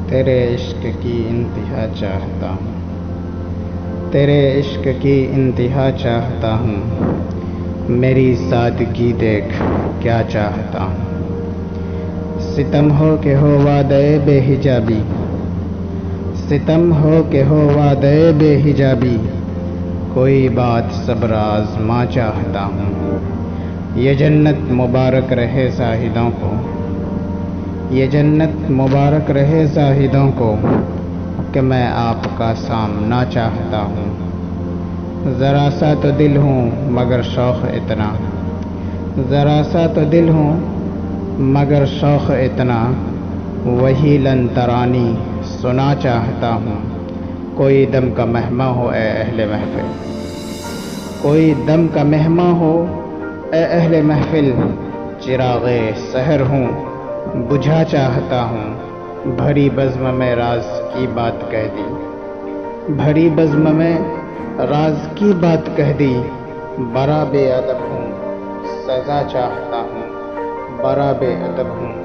تیرے عشق کی انتہا چاہتا ہوں، تیرے عشق کی انتہا چاہتا ہوں، میری سادگی دیکھ کیا چاہتا ہوں۔ ستم ہو کہ ہو وعدہ بے حجابی، ستم ہو کہ ہو وعدہ بے حجابی، کوئی بات صبر آزما چاہتا ہوں۔ یہ جنت مبارک رہے زاہدوں کو، یہ جنت مبارک رہے زاہدوں کو، کہ میں آپ کا سامنا چاہتا ہوں۔ ذرا سا تو دل ہوں مگر شوق اتنا، ذرا سا تو دل ہوں مگر شوق اتنا، وہی لن ترانی سنا چاہتا ہوں۔ کوئی دم کا مہماں ہو اے اہل محفل، کوئی دم کا مہماں ہو اے اہل محفل، چراغ سحر ہوں بجھا چاہتا ہوں۔ بھری بزم میں راز کی بات کہہ دی، بھری بزم میں راز کی بات کہہ دی، برا بے ادب ہوں سزا چاہتا ہوں، برا بے ادب ہوں